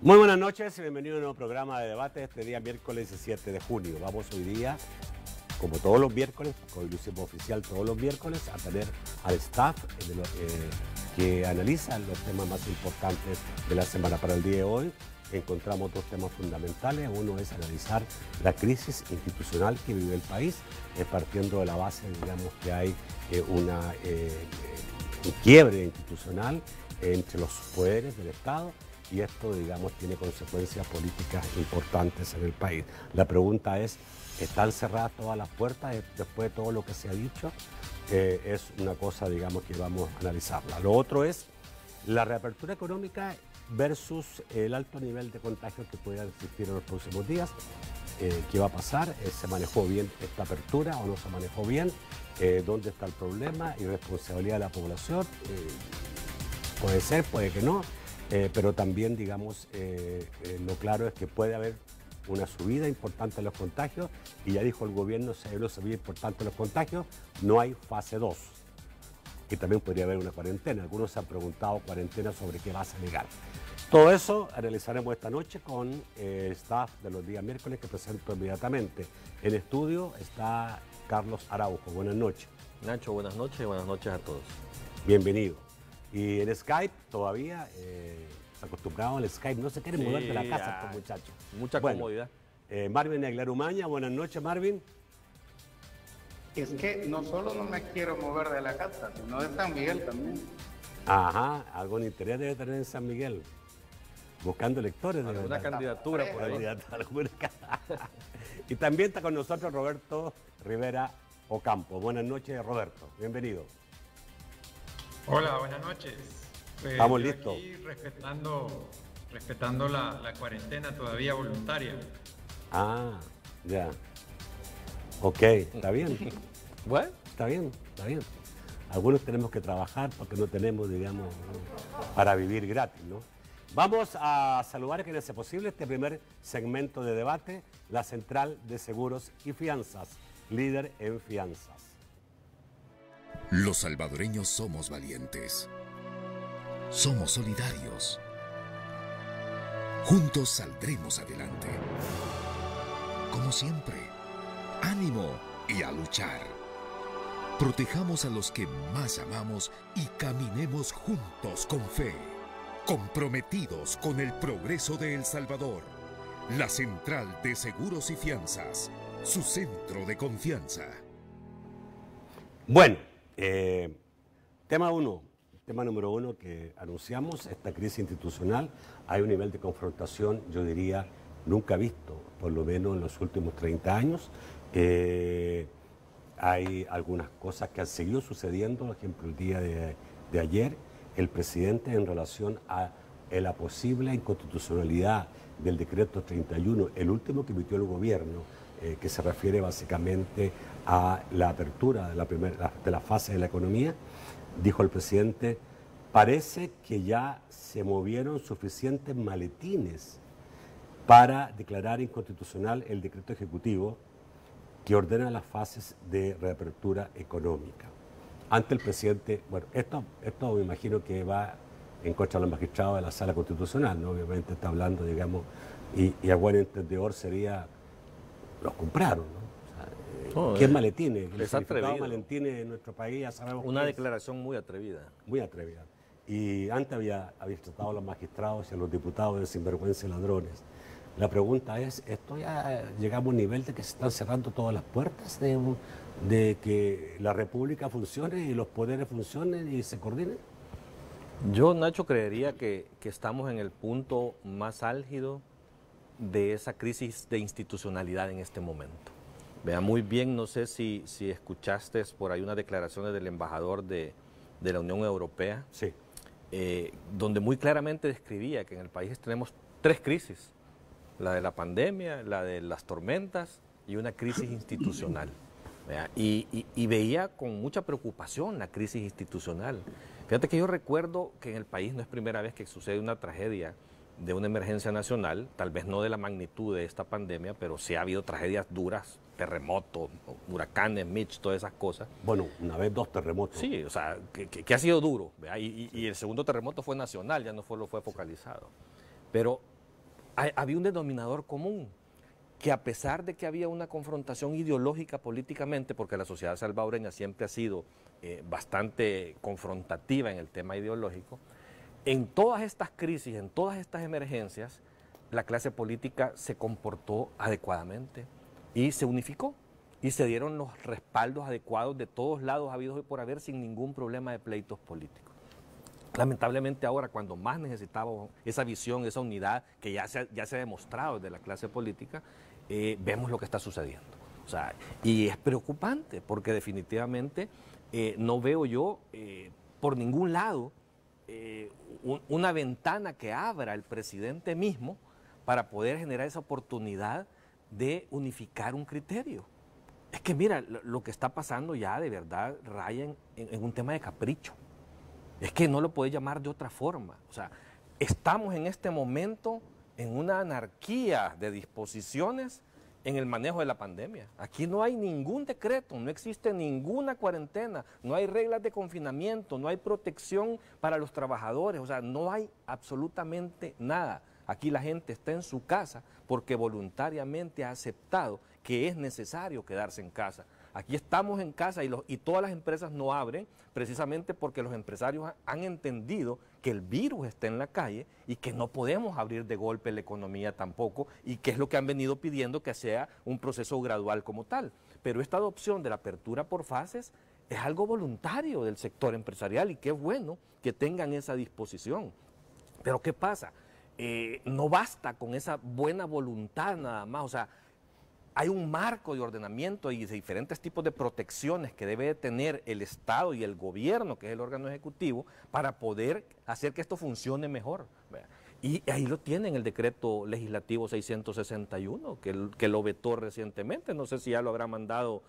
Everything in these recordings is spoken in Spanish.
Muy buenas noches y bienvenido a un nuevo programa de debate este día miércoles 17 de junio. Vamos hoy día, como todos los miércoles, porque hoy lo hicimos oficial todos los miércoles, a tener al staff que analiza los temas más importantes de la semana. Para el día de hoy encontramos dos temas fundamentales. Uno es analizar la crisis institucional que vive el país, partiendo de la base, digamos, que hay un quiebre institucional entre los poderes del Estado. Y esto, digamos, tiene consecuencias políticas importantes en el país. La pregunta es, ¿están cerradas todas las puertas después de todo lo que se ha dicho? Es una cosa, digamos, que vamos a analizarla. Lo otro es la reapertura económica versus el alto nivel de contagios que pueda existir en los próximos días. ¿Qué va a pasar? ¿Se manejó bien esta apertura o no se manejó bien? ¿Dónde está el problema? ¿Irresponsabilidad de la población? Puede ser, puede que no. Pero también, digamos, lo claro es que puede haber una subida importante en los contagios y ya dijo el gobierno, si hay una subida importante en los contagios, no hay fase 2. Y también podría haber una cuarentena. Algunos se han preguntado cuarentena sobre qué vas a negar. Todo eso analizaremos esta noche con el staff de los días miércoles que presento inmediatamente. En estudio está Carlos Araujo. Buenas noches. Nacho, buenas noches y buenas noches a todos. Bienvenido. Y en Skype todavía se acostumbraban al Skype, no se quieren mudar de la casa estos muchachos. Mucha comodidad. Marvin Aguilar Umaña, buenas noches, Marvin. Es que no solo no me quiero mover de la casa, sino de San Miguel también. Ajá, algún interés debe tener en San Miguel. Buscando electores. Alguna candidatura por ahí. Y también está con nosotros Roberto Rivera Ocampo. Buenas noches, Roberto. Bienvenido. Hola, buenas noches. Estamos listos. Aquí respetando la cuarentena todavía voluntaria. Ah, ya. Ok, está bien. Bueno, Está bien, está bien. Algunos tenemos que trabajar porque no tenemos, digamos, para vivir gratis, ¿no? Vamos a saludar a quienes sea posible este primer segmento de debate, la Central de Seguros y Fianzas, líder en fianzas. Los salvadoreños somos valientes. Somos solidarios. Juntos saldremos adelante. Como siempre, ánimo y a luchar. Protejamos a los que más amamos y caminemos juntos con fe. Comprometidos con el progreso de El Salvador. La Central de Seguros y Fianzas. Su centro de confianza. Bueno. Tema número uno que anunciamos, esta crisis institucional, hay un nivel de confrontación, yo diría, nunca visto, por lo menos en los últimos 30 años. Hay algunas cosas que han seguido sucediendo, por ejemplo, el día de ayer, el presidente en relación a la posible inconstitucionalidad del decreto 31, el último que emitió el gobierno, que se refiere básicamente a la apertura de la fase de la economía, dijo el presidente, parece que ya se movieron suficientes maletines para declarar inconstitucional el decreto ejecutivo que ordena las fases de reapertura económica. Ante el presidente, bueno, esto me imagino que va en contra de los magistrados de la Sala Constitucional, ¿no? Obviamente está hablando, digamos, y a buen entendedor sería, los compraron, ¿no? ¿Qué es maletines? El significado de maletines en nuestro país ya sabemos. Una declaración muy atrevida. Muy atrevida. Y antes había tratado a los magistrados y a los diputados de sinvergüenza y ladrones. La pregunta es, ¿esto ya llegamos a un nivel de que se están cerrando todas las puertas de que la República funcione y los poderes funcionen y se coordinen? Yo, Nacho, creería que estamos en el punto más álgido de esa crisis de institucionalidad en este momento. Vea, muy bien, no sé si escuchaste por ahí unas declaraciones del embajador de la Unión Europea, sí. Donde muy claramente describía que en el país tenemos tres crisis, la de la pandemia, la de las tormentas y una crisis institucional. ¿Vea? Y veía con mucha preocupación la crisis institucional. Fíjate que yo recuerdo que en el país no es primera vez que sucede una tragedia de una emergencia nacional, tal vez no de la magnitud de esta pandemia, pero sí ha habido tragedias duras, terremotos, huracanes, Mitch, todas esas cosas. Bueno, una vez 2 terremotos. Sí, o sea, que ha sido duro, ¿verdad? Y el segundo terremoto fue nacional, ya no fue focalizado. Pero había un denominador común, que a pesar de que había una confrontación ideológica políticamente, porque la sociedad salvadoreña siempre ha sido bastante confrontativa en el tema ideológico, en todas estas crisis, en todas estas emergencias, la clase política se comportó adecuadamente y se unificó y se dieron los respaldos adecuados de todos lados habidos y por haber sin ningún problema de pleitos políticos. Lamentablemente ahora, cuando más necesitábamos esa visión, esa unidad que ya se ha demostrado desde la clase política, vemos lo que está sucediendo. O sea, y es preocupante porque definitivamente no veo yo por ningún lado una ventana que abra el presidente mismo para poder generar esa oportunidad de unificar un criterio. Es que mira, lo que está pasando ya de verdad raya en un tema de capricho. Es que no lo puedes llamar de otra forma. O sea, estamos en este momento en una anarquía de disposiciones en el manejo de la pandemia. Aquí no hay ningún decreto, no existe ninguna cuarentena, no hay reglas de confinamiento, no hay protección para los trabajadores, o sea, no hay absolutamente nada. Aquí la gente está en su casa porque voluntariamente ha aceptado que es necesario quedarse en casa. Aquí estamos en casa y todas las empresas no abren precisamente porque los empresarios han entendido que el virus está en la calle y que no podemos abrir de golpe la economía tampoco, y que es lo que han venido pidiendo, que sea un proceso gradual como tal. Pero esta adopción de la apertura por fases es algo voluntario del sector empresarial y qué bueno que tengan esa disposición. Pero ¿qué pasa? No basta con esa buena voluntad nada más, o sea, hay un marco de ordenamiento y de diferentes tipos de protecciones que debe tener el Estado y el gobierno, que es el órgano ejecutivo, para poder hacer que esto funcione mejor. Y ahí lo tienen el decreto legislativo 661, que lo vetó recientemente. No sé si ya lo habrá mandado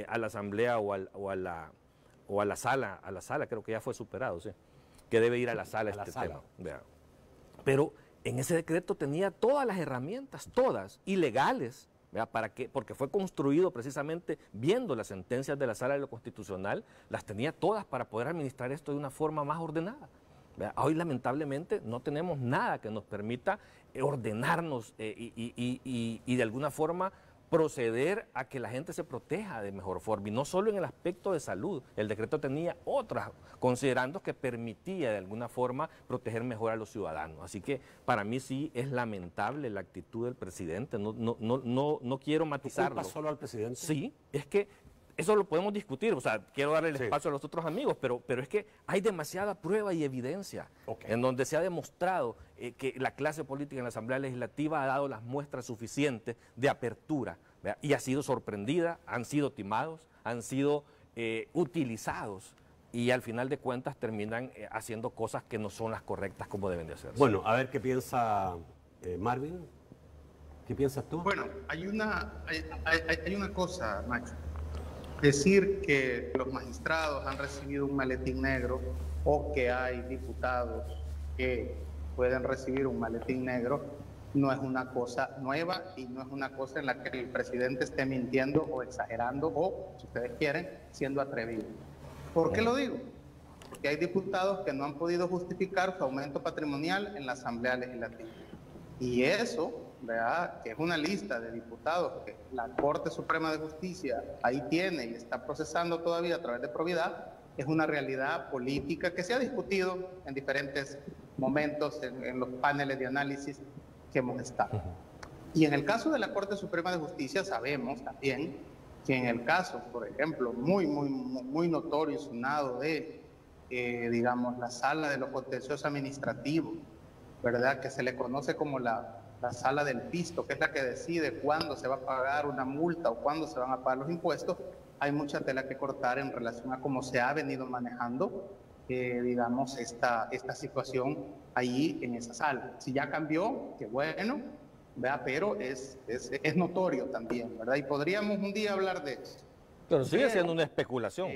a la Asamblea o a la sala. A la sala creo que ya fue superado, ¿sí? Que debe ir a la sala tema. Pero en ese decreto tenía todas las herramientas, todas, ilegales, porque fue construido precisamente viendo las sentencias de la Sala de lo Constitucional, las tenía todas para poder administrar esto de una forma más ordenada. Hoy lamentablemente no tenemos nada que nos permita ordenarnos y de alguna forma proceder a que la gente se proteja de mejor forma, y no solo en el aspecto de salud. El decreto tenía otras considerandos que permitía de alguna forma proteger mejor a los ciudadanos. Así que para mí sí es lamentable la actitud del presidente, no quiero matizarlo. ¿Culpa solo al presidente? Sí, es que eso lo podemos discutir, o sea, quiero darle el espacio a los otros amigos, pero es que hay demasiada prueba y evidencia en donde se ha demostrado que la clase política en la Asamblea Legislativa ha dado las muestras suficientes de apertura, ¿verdad? Y ha sido sorprendida, han sido timados, han sido utilizados y al final de cuentas terminan haciendo cosas que no son las correctas como deben de hacerse. Bueno, a ver qué piensa Marvin. ¿Qué piensas tú? Bueno, hay una cosa, Nacho. Decir que los magistrados han recibido un maletín negro o que hay diputados que pueden recibir un maletín negro no es una cosa nueva y no es una cosa en la que el presidente esté mintiendo o exagerando o, si ustedes quieren, siendo atrevido. ¿Por qué lo digo? Porque hay diputados que no han podido justificar su aumento patrimonial en la Asamblea Legislativa. Y eso, ¿verdad?, que es una lista de diputados que la Corte Suprema de Justicia ahí tiene y está procesando todavía a través de probidad, es una realidad política que se ha discutido en diferentes momentos en los paneles de análisis que hemos estado. Y en el caso de la Corte Suprema de Justicia sabemos también que en el caso, por ejemplo, muy notorio y sonado de, digamos, la Sala de lo Contencioso Administrativo, ¿verdad?, que se le conoce como la Sala del Pisto, que es la que decide cuándo se va a pagar una multa o cuándo se van a pagar los impuestos, hay mucha tela que cortar en relación a cómo se ha venido manejando, digamos, esta situación ahí en esa sala. Si ya cambió, qué bueno, ¿verdad?, pero es notorio también, ¿verdad? Y podríamos un día hablar de eso. Pero sigue siendo una especulación.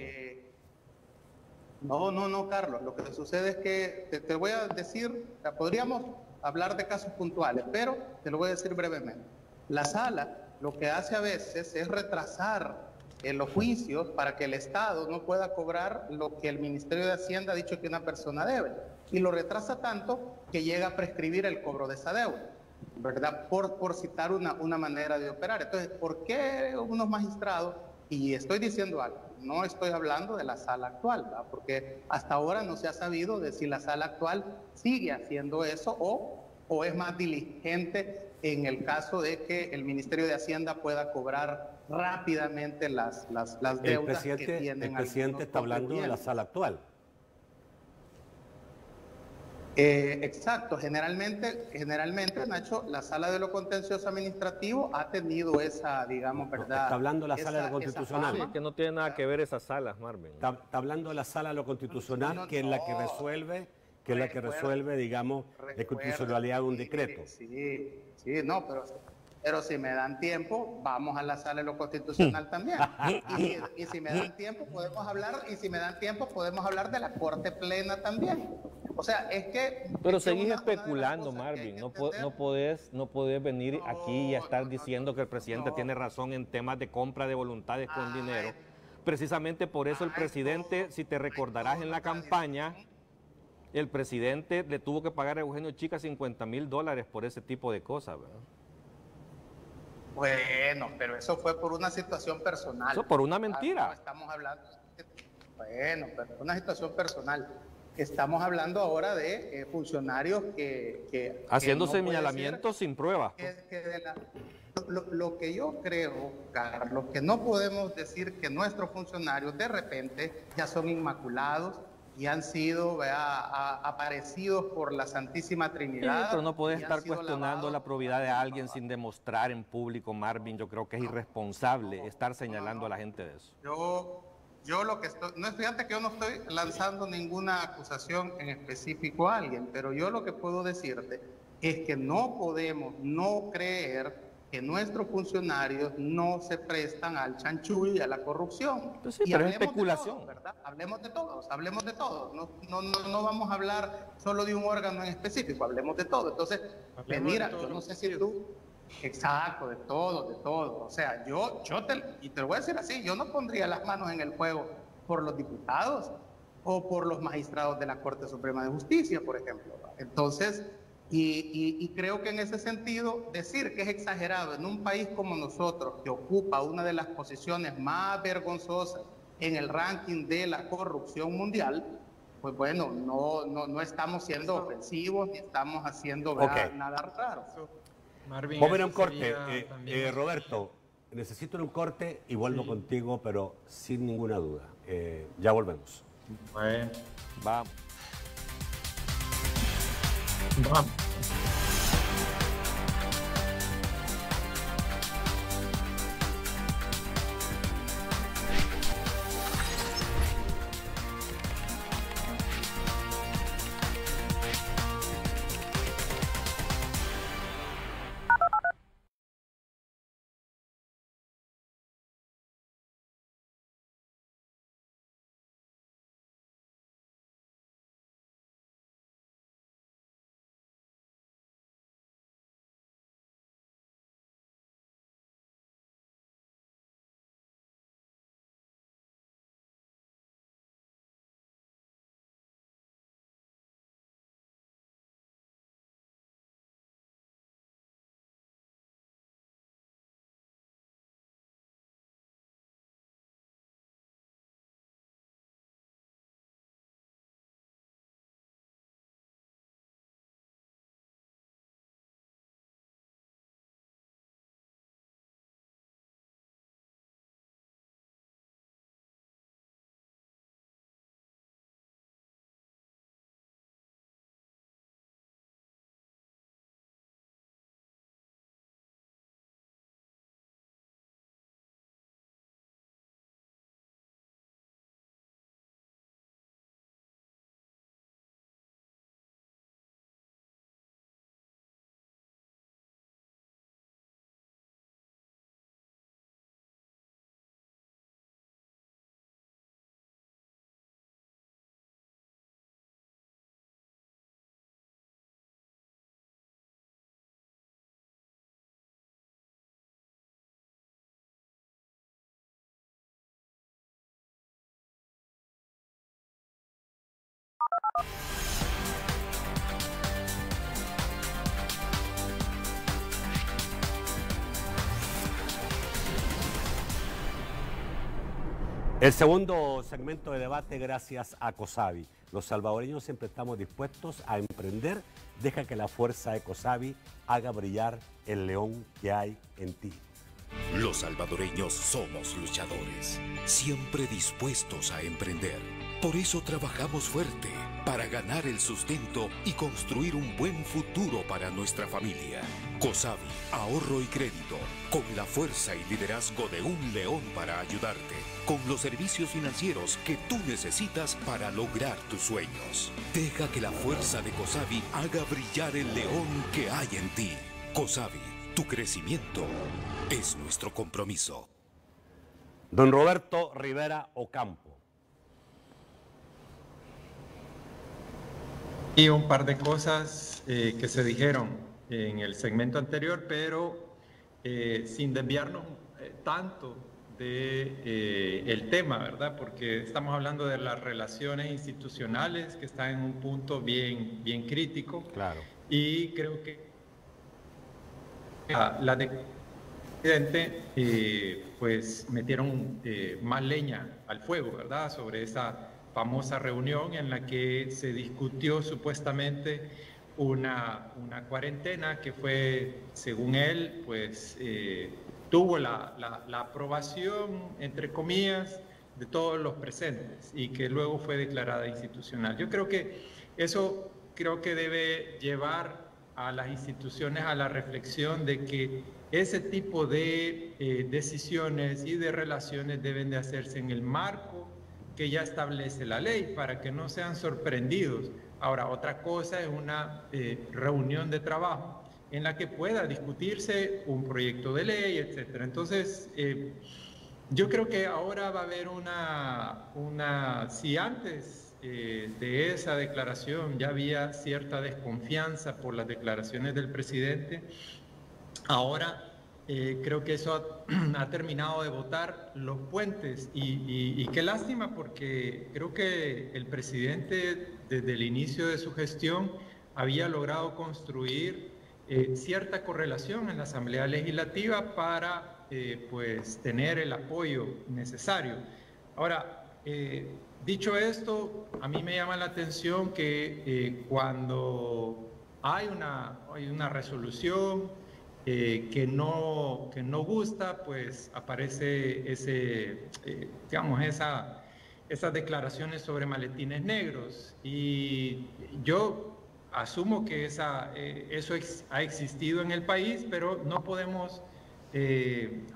No, Carlos, lo que sucede es que te voy a decir, podríamos hablar de casos puntuales, pero te lo voy a decir brevemente. La sala lo que hace a veces es retrasar los juicios para que el Estado no pueda cobrar lo que el Ministerio de Hacienda ha dicho que una persona debe, y lo retrasa tanto que llega a prescribir el cobro de esa deuda. ¿verdad? Por citar una manera de operar. Entonces, ¿por qué unos magistrados? Y estoy diciendo algo, no estoy hablando de la sala actual, ¿verdad? Porque hasta ahora no se ha sabido de si la sala actual sigue haciendo eso o es más diligente en el caso de que el Ministerio de Hacienda pueda cobrar rápidamente las deudas que tienen. El presidente está hablando de la sala actual. Exacto, generalmente, Nacho, la sala de lo contencioso administrativo ha tenido esa, digamos, ¿verdad? Está hablando de la sala de lo constitucional. Sí, que no tiene nada que ver esas salas, Marvin. Está hablando de la sala de lo constitucional, que es la que resuelve, digamos, la constitucionalidad de un decreto. Sí, no, pero si me dan tiempo, vamos a la sala de lo constitucional también. Y si me dan tiempo, podemos hablar de la Corte Plena también. O sea, es que... Pero seguís especulando, Marvin. No podés venir aquí y estar diciendo que el presidente tiene razón en temas de compra de voluntades con dinero. Precisamente por eso el presidente, si te recordarás en la campaña, el presidente le tuvo que pagar a Eugenio Chica $50,000 por ese tipo de cosas, ¿verdad? Bueno, pero eso fue por una situación personal. Eso por una mentira. No estamos hablando... Bueno, pero una situación personal. Estamos hablando ahora de funcionarios que haciendo no señalamientos sin pruebas. Lo que yo creo, Carlos, que no podemos decir que nuestros funcionarios de repente ya son inmaculados y han sido aparecidos por la Santísima Trinidad. Sí, pero no puedes estar cuestionando la probidad de alguien sin demostrar en público, Marvin. Yo creo que es irresponsable estar señalando a la gente de eso. Yo lo que estoy, no estudiante que yo no estoy lanzando ninguna acusación en específico a alguien, pero yo lo que puedo decirte es que no podemos no creer que nuestros funcionarios no se prestan al chanchullo y a la corrupción. Pues sí, pero es especulación. Todos, ¿verdad? Hablemos de todos. No vamos a hablar solo de un órgano en específico, hablemos de todo. Entonces, mira, yo no sé si tú... Exacto, de todo. O sea, y te lo voy a decir así, yo no pondría las manos en el fuego por los diputados o por los magistrados de la Corte Suprema de Justicia, por ejemplo. Entonces, y creo que en ese sentido, decir que es exagerado en un país como nosotros, que ocupa una de las posiciones más vergonzosas en el ranking de la corrupción mundial, pues bueno, no estamos siendo ofensivos ni estamos haciendo nada raro. Marvin, vamos a ir a un corte. Roberto, necesito un corte y vuelvo contigo, pero sin ninguna duda. Ya volvemos. Bueno, Vamos. El segundo segmento de debate, gracias a COSAVI. Los salvadoreños siempre estamos dispuestos a emprender. Deja que la fuerza de COSAVI haga brillar el león que hay en ti. Los salvadoreños somos luchadores, siempre dispuestos a emprender. Por eso trabajamos fuerte, para ganar el sustento y construir un buen futuro para nuestra familia. COSAVI, ahorro y crédito, con la fuerza y liderazgo de un león para ayudarte, con los servicios financieros que tú necesitas para lograr tus sueños. Deja que la fuerza de COSAVI haga brillar el león que hay en ti. COSAVI, tu crecimiento es nuestro compromiso. Don Roberto Rivera Ocampo. Y un par de cosas que se dijeron en el segmento anterior, pero sin desviarnos tanto del tema, ¿verdad? Porque estamos hablando de las relaciones institucionales que están en un punto bien crítico. Claro. Y creo que la de presidente pues metieron más leña al fuego, ¿verdad? Sobre esa famosa reunión en la que se discutió supuestamente una cuarentena que fue, según él, pues tuvo la aprobación, entre comillas, de todos los presentes y que luego fue declarada institucional. Yo creo que eso debe llevar a las instituciones a la reflexión de que ese tipo de decisiones y de relaciones deben de hacerse en el marco que ya establece la ley para que no sean sorprendidos. Ahora, otra cosa es una reunión de trabajo en la que pueda discutirse un proyecto de ley, etcétera. Entonces, yo creo que ahora va a haber si antes de esa declaración ya había cierta desconfianza por las declaraciones del presidente, ahora creo que eso ha terminado de botar los puentes y qué lástima, porque creo que el presidente desde el inicio de su gestión había logrado construir cierta correlación en la Asamblea Legislativa para pues tener el apoyo necesario. Ahora, dicho esto, a mí me llama la atención que cuando hay una resolución que no gusta, pues aparece esas declaraciones sobre maletines negros, y yo asumo que eso ha existido en el país, pero no podemos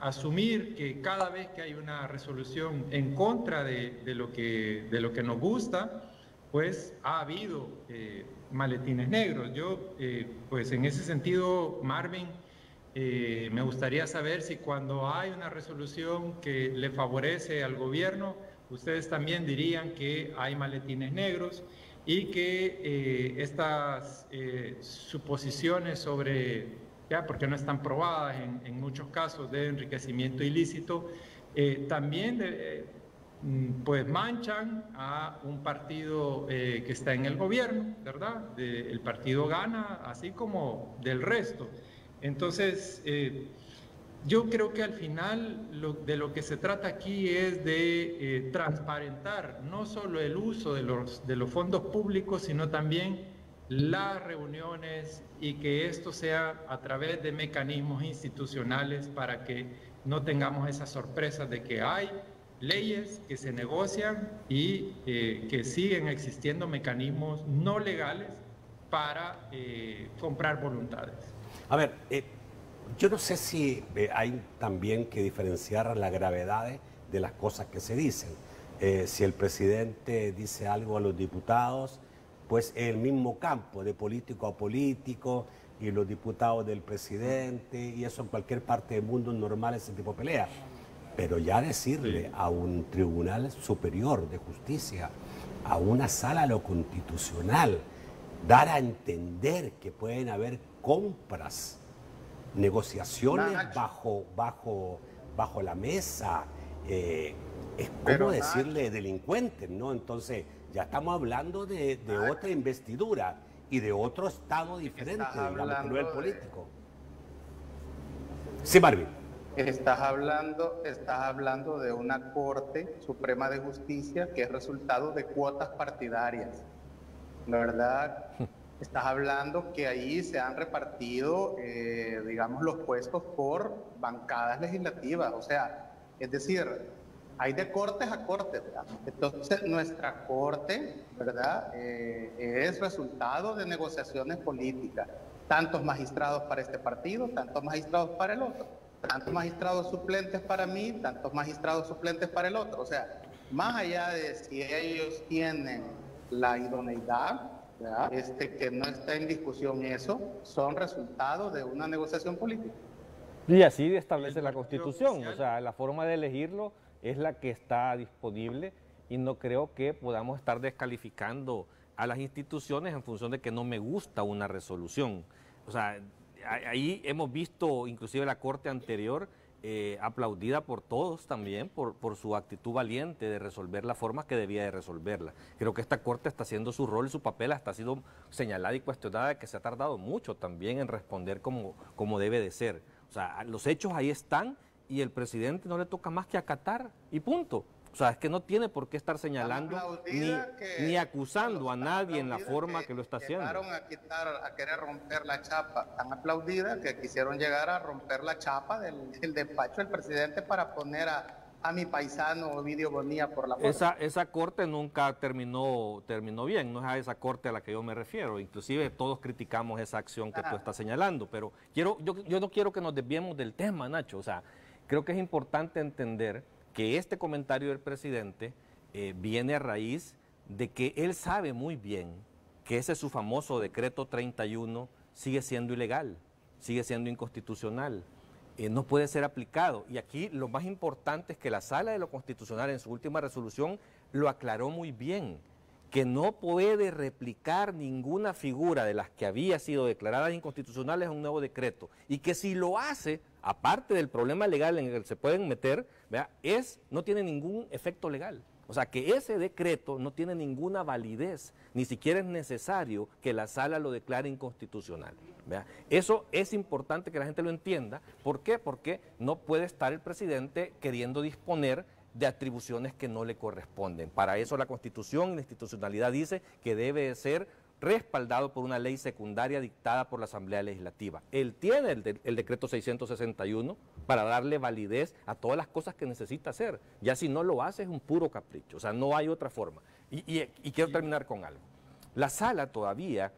asumir que cada vez que hay una resolución en contra de lo que nos gusta, pues ha habido maletines negros. Yo, pues en ese sentido, Marvin, me gustaría saber si cuando hay una resolución que le favorece al gobierno, ustedes también dirían que hay maletines negros y que estas suposiciones sobre, porque no están probadas en muchos casos, de enriquecimiento ilícito, también pues manchan a un partido que está en el gobierno, ¿verdad? El partido Gana, así como del resto. Entonces, yo creo que al final de lo que se trata aquí es de transparentar no solo el uso de los fondos públicos, sino también las reuniones, y que esto sea a través de mecanismos institucionales para que no tengamos esas sorpresas de que hay leyes que se negocian y que siguen existiendo mecanismos no legales para comprar voluntades. A ver, yo no sé si hay también que diferenciar la gravedad de las cosas que se dicen. Si el presidente dice algo a los diputados, pues es el mismo campo, de político a político, y los diputados del presidente, y eso en cualquier parte del mundo es normal, ese tipo de pelea. Pero ya decirle a un tribunal superior de justicia, a una sala de lo constitucional, dar a entender que pueden haber compras, negociaciones bajo la mesa, es como decirle delincuentes, ¿no? Entonces ya estamos hablando de otra investidura y de otro estado diferente, digamos, que no es el político. Sí, Marvin. Estás hablando de una Corte Suprema de Justicia que es resultado de cuotas partidarias, ¿verdad? Estás hablando que ahí se han repartido, digamos, los puestos por bancadas legislativas, o sea, es decir, hay de cortes a cortes, ¿verdad? Entonces, nuestra Corte, ¿verdad?, es resultado de negociaciones políticas, tantos magistrados para este partido, tantos magistrados para el otro, tantos magistrados suplentes para mí, tantos magistrados suplentes para el otro, o sea, más allá de si ellos tienen la idoneidad, ¿verdad?, que no está en discusión eso, son resultado de una negociación política. Y así establece la Constitución, o sea, la forma de elegirlo es la que está disponible y no creo que podamos estar descalificando a las instituciones en función de que no me gusta una resolución. O sea, ahí hemos visto inclusive la Corte anterior aplaudida por todos también por su actitud valiente de resolver la forma que debía de resolverla. Creo que esta Corte está haciendo su rol y su papel, hasta ha sido señalada y cuestionada, que se ha tardado mucho también en responder como debe de ser. O sea, los hechos ahí están y el presidente no le toca más que acatar y punto. O sea, es que no tiene por qué estar señalando ni acusando a nadie en la forma que lo está haciendo. Llegaron a querer romper la chapa, tan aplaudida que quisieron llegar a romper la chapa del despacho del presidente para poner a mi paisano Ovidio Bonilla por la puerta. Esa corte nunca terminó bien, no es a esa corte a la que yo me refiero. Inclusive todos criticamos esa acción que tú estás señalando, pero yo no quiero que nos desviemos del tema, Nacho. O sea, creo que es importante entender que este comentario del presidente viene a raíz de que él sabe muy bien que ese su famoso decreto 31 sigue siendo ilegal, sigue siendo inconstitucional, no puede ser aplicado. Y aquí lo más importante es que la Sala de lo Constitucional en su última resolución lo aclaró muy bien, que no puede replicar ninguna figura de las que había sido declaradas inconstitucionales a un nuevo decreto, y que si lo hace, aparte del problema legal en el que se pueden meter, ¿verdad?, no tiene ningún efecto legal. O sea, que ese decreto no tiene ninguna validez, ni siquiera es necesario que la Sala lo declare inconstitucional, ¿verdad? Eso es importante que la gente lo entienda. ¿Por qué? Porque no puede estar el presidente queriendo disponer de atribuciones que no le corresponden. Para eso la Constitución y la institucionalidad dice que debe ser respaldado por una ley secundaria dictada por la Asamblea Legislativa. Él tiene el decreto 661 para darle validez a todas las cosas que necesita hacer. Ya si no lo hace es un puro capricho, o sea, no hay otra forma. Y quiero terminar con algo. La Sala todavía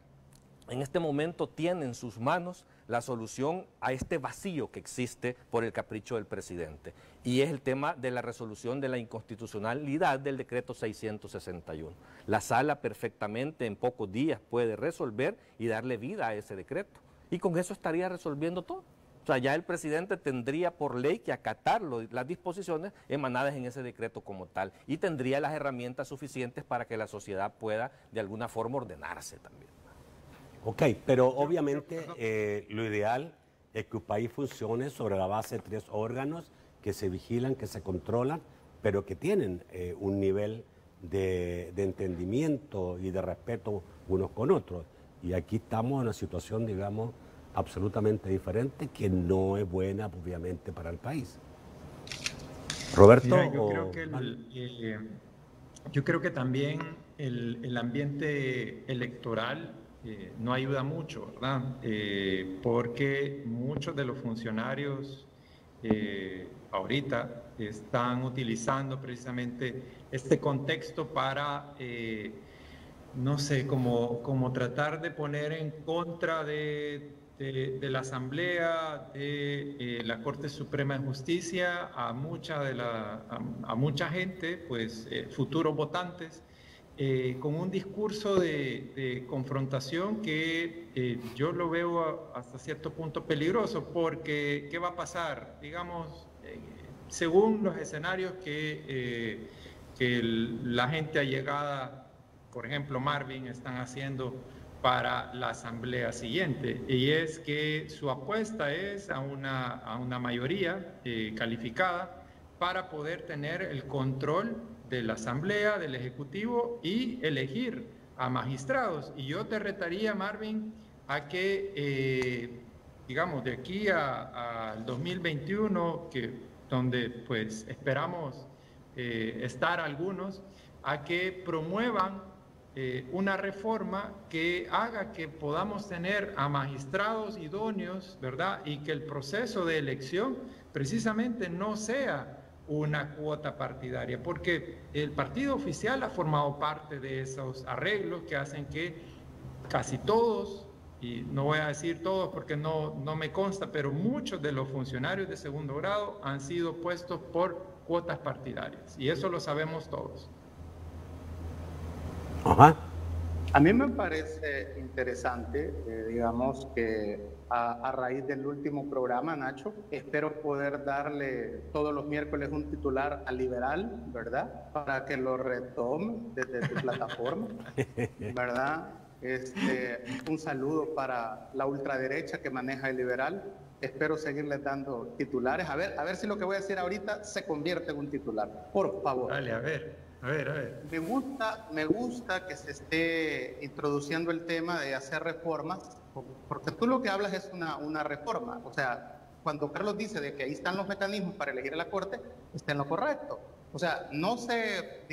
en este momento tiene en sus manos la solución a este vacío que existe por el capricho del presidente. Y es el tema de la resolución de la inconstitucionalidad del decreto 661. La Sala perfectamente en pocos días puede resolver y darle vida a ese decreto. Y con eso estaría resolviendo todo. O sea, ya el presidente tendría por ley que acatar las disposiciones emanadas en ese decreto como tal. Y tendría las herramientas suficientes para que la sociedad pueda de alguna forma ordenarse también. Ok, pero obviamente lo ideal es que un país funcione sobre la base de 3 órganos que se vigilan, que se controlan, pero que tienen un nivel de entendimiento y de respeto unos con otros. Y aquí estamos en una situación, digamos, absolutamente diferente, que no es buena, obviamente, para el país. Roberto. Mira, yo creo que también el ambiente electoral no ayuda mucho, ¿verdad? Porque muchos de los funcionarios ahorita están utilizando precisamente este contexto para, no sé, como tratar de poner en contra de la Asamblea, de la Corte Suprema de Justicia, a mucha gente, pues futuros votantes, con un discurso de confrontación que yo lo veo hasta cierto punto peligroso, porque ¿qué va a pasar? Digamos, según los escenarios que la gente allegada, por ejemplo Marvin, están haciendo para la asamblea siguiente, y es que su apuesta es a una mayoría calificada para poder tener el control de la asamblea, del ejecutivo, y elegir a magistrados. Y yo te retaría, Marvin, a que digamos, de aquí al 2021, donde pues esperamos estar algunos, a que promuevan una reforma que haga que podamos tener a magistrados idóneos, ¿verdad? Y que el proceso de elección precisamente no sea una cuota partidaria, porque el partido oficial ha formado parte de esos arreglos que hacen que casi todos, y no voy a decir todos porque no me consta, pero muchos de los funcionarios de segundo grado han sido puestos por cuotas partidarias, y eso lo sabemos todos. Ajá. A mí me parece interesante, digamos, que a raíz del último programa, Nacho, espero poder darle todos los miércoles un titular al Liberal, ¿verdad? Para que lo retome desde tu plataforma, ¿verdad? Un saludo para la ultraderecha que maneja el Liberal. Espero seguirles dando titulares. A ver si lo que voy a decir ahorita se convierte en un titular. Por favor. Dale, a ver. Me gusta que se esté introduciendo el tema de hacer reformas, porque tú lo que hablas es una reforma. O sea, cuando Carlos dice de que ahí están los mecanismos para elegir a la Corte, está en lo correcto. O sea, no se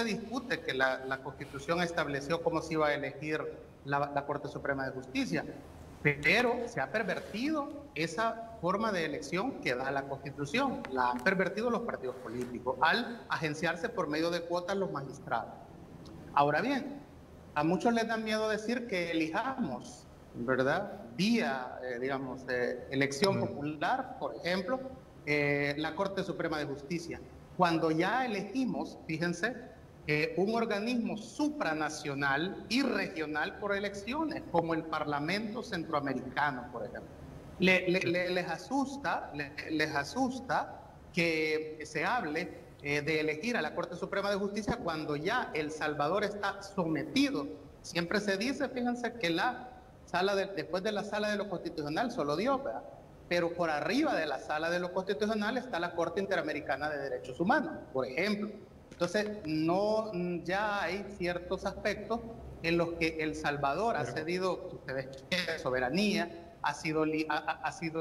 discute que la Constitución estableció cómo se iba a elegir la Corte Suprema de Justicia, pero se ha pervertido esa forma de elección que da la Constitución. La han pervertido los partidos políticos al agenciarse por medio de cuotas los magistrados. Ahora bien, a muchos les da miedo decir que elijamos, ¿verdad? Vía, elección popular, por ejemplo, la Corte Suprema de Justicia. Cuando ya elegimos, fíjense, un organismo supranacional y regional por elecciones, como el Parlamento Centroamericano, por ejemplo. Les asusta que se hable de elegir a la Corte Suprema de Justicia cuando ya El Salvador está sometido. Siempre se dice, fíjense, que después de la Sala de lo Constitucional solo Dios, ¿verdad? Pero por arriba de la Sala de lo Constitucional está la Corte Interamericana de Derechos Humanos, por ejemplo. Entonces, ya hay ciertos aspectos en los que El Salvador ha cedido soberanía, ha sido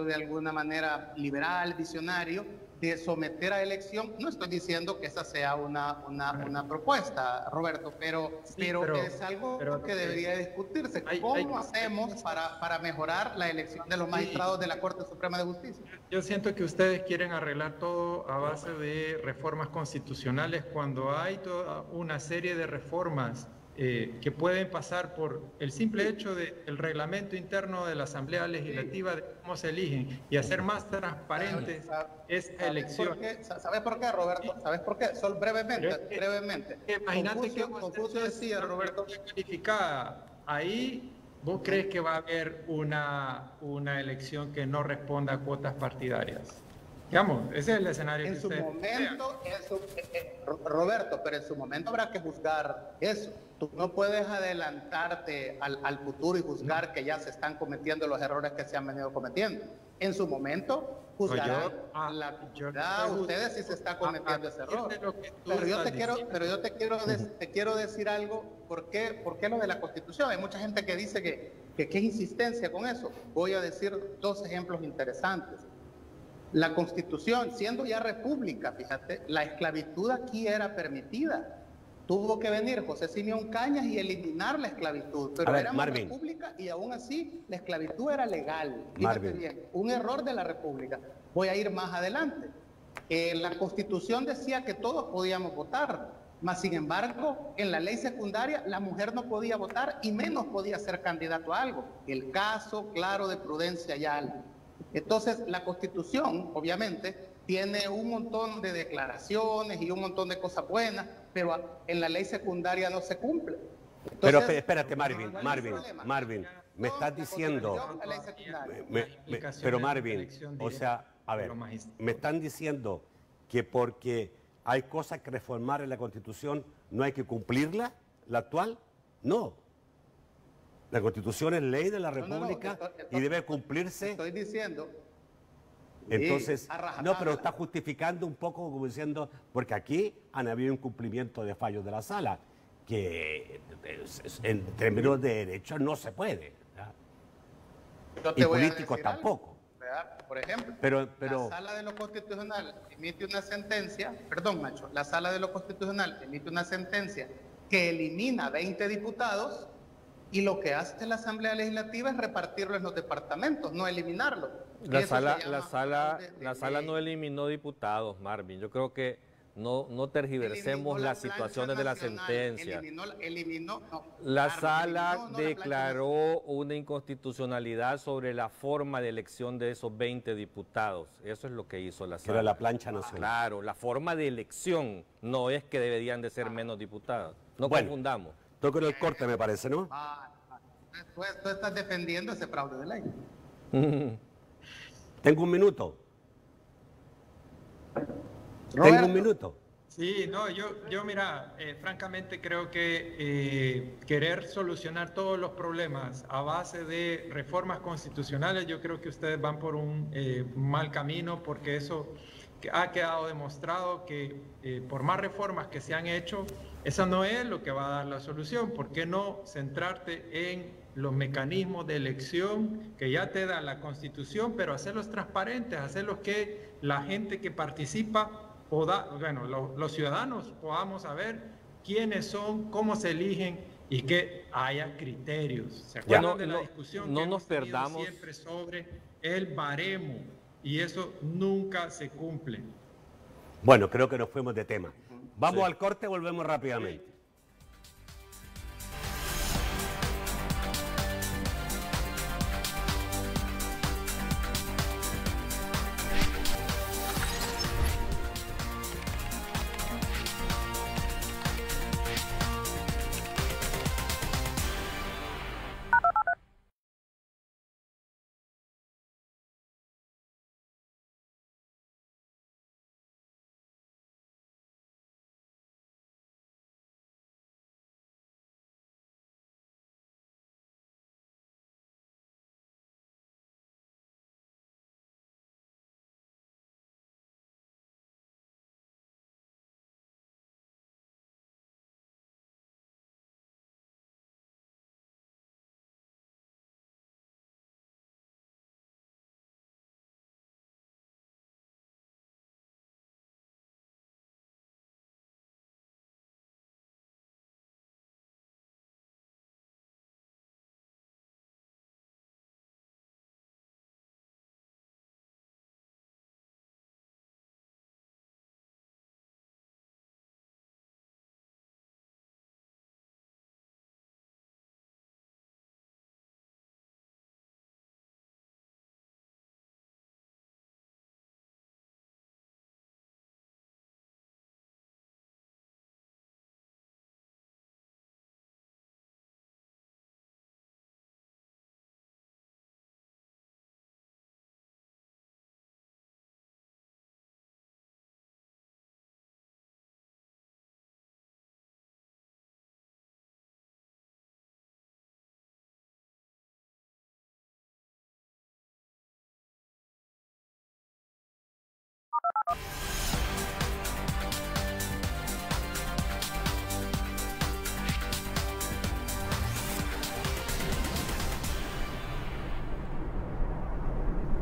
de alguna manera liberal, visionario, de someter a elección. No estoy diciendo que esa sea una propuesta, Roberto, pero es algo que debería discutirse. ¿Cómo hacemos para mejorar la elección de los magistrados de la Corte Suprema de Justicia? Yo siento que ustedes quieren arreglar todo a base de reformas constitucionales cuando hay toda una serie de reformas que pueden pasar por el simple hecho del reglamento interno de la Asamblea Legislativa, de cómo se eligen, y hacer más transparente esa elección. ¿Sabes por qué, Roberto? ¿Sabes por qué? Solo brevemente. Imagínate que Confucio decía, Roberto, calificada. Ahí, ¿vos crees que va a haber una elección que no responda a cuotas partidarias? Digamos, ese es el escenario en que su momento, Roberto, pero en su momento habrá que juzgar eso. Tú no puedes adelantarte al futuro y juzgar que ya se están cometiendo los errores que se han venido cometiendo. En su momento juzgarán la actividad, ustedes si se está cometiendo ese error. Pero yo te quiero decir algo. ¿Por qué lo de la Constitución? Hay mucha gente que dice que qué insistencia con eso. Voy a decir dos ejemplos interesantes. La Constitución, siendo ya república, fíjate, la esclavitud aquí era permitida. Tuvo que venir José Simeón Cañas y eliminar la esclavitud, pero éramos república y aún así la esclavitud era legal. Fíjate bien, un error de la república. Voy a ir más adelante. La Constitución decía que todos podíamos votar, mas sin embargo, en la ley secundaria la mujer no podía votar y menos podía ser candidato a algo. El caso claro de Prudencia Ayala. Entonces, la Constitución, obviamente, tiene un montón de declaraciones y un montón de cosas buenas, pero en la ley secundaria no se cumple. Entonces, pero espérate, Marvin, me estás diciendo... pero Marvin, o sea, a ver, me están diciendo que porque hay cosas que reformar en la Constitución no hay que cumplirla, la actual, no. La Constitución es ley de la República y debe cumplirse. Estoy diciendo. Entonces, no, pero está justificando un poco como diciendo, porque aquí han habido incumplimiento de fallos de la sala, que en términos de derechos no se puede. Yo te Y voy a políticos decir algo, tampoco. ¿verdad? Por ejemplo, Pero la Sala de lo Constitucional emite una sentencia, perdón, Nacho, la Sala de lo Constitucional emite una sentencia que elimina 20 diputados y lo que hace la Asamblea Legislativa es repartirlo en los departamentos, no eliminarlo. La sala no eliminó diputados, Marvin. Yo creo que no tergiversemos las situaciones de la sentencia. La sala declaró una inconstitucionalidad sobre la forma de elección de esos 20 diputados. Eso es lo que hizo la sala. Era la plancha nacional. Claro, la forma de elección no es que deberían de ser menos diputados. No bueno, confundamos. Toco el corte, me parece, ¿no? Tú estás defendiendo ese fraude de ley. Tengo un minuto. Tengo un minuto. Sí, no, yo mira, francamente creo que querer solucionar todos los problemas a base de reformas constitucionales, yo creo que ustedes van por un mal camino, porque eso ha quedado demostrado que por más reformas que se han hecho, esa no es lo que va a dar la solución. ¿Por qué no centrarte en los mecanismos de elección que ya te da la Constitución, pero hacerlos transparentes, hacerlos que la gente que participa, los ciudadanos podamos saber quiénes son, cómo se eligen y que haya criterios? ¿Se acuerdan de la discusión que hemos tenido siempre sobre el baremo? Y eso nunca se cumple. Bueno, creo que nos fuimos de tema. Vamos al corte, volvemos rápidamente.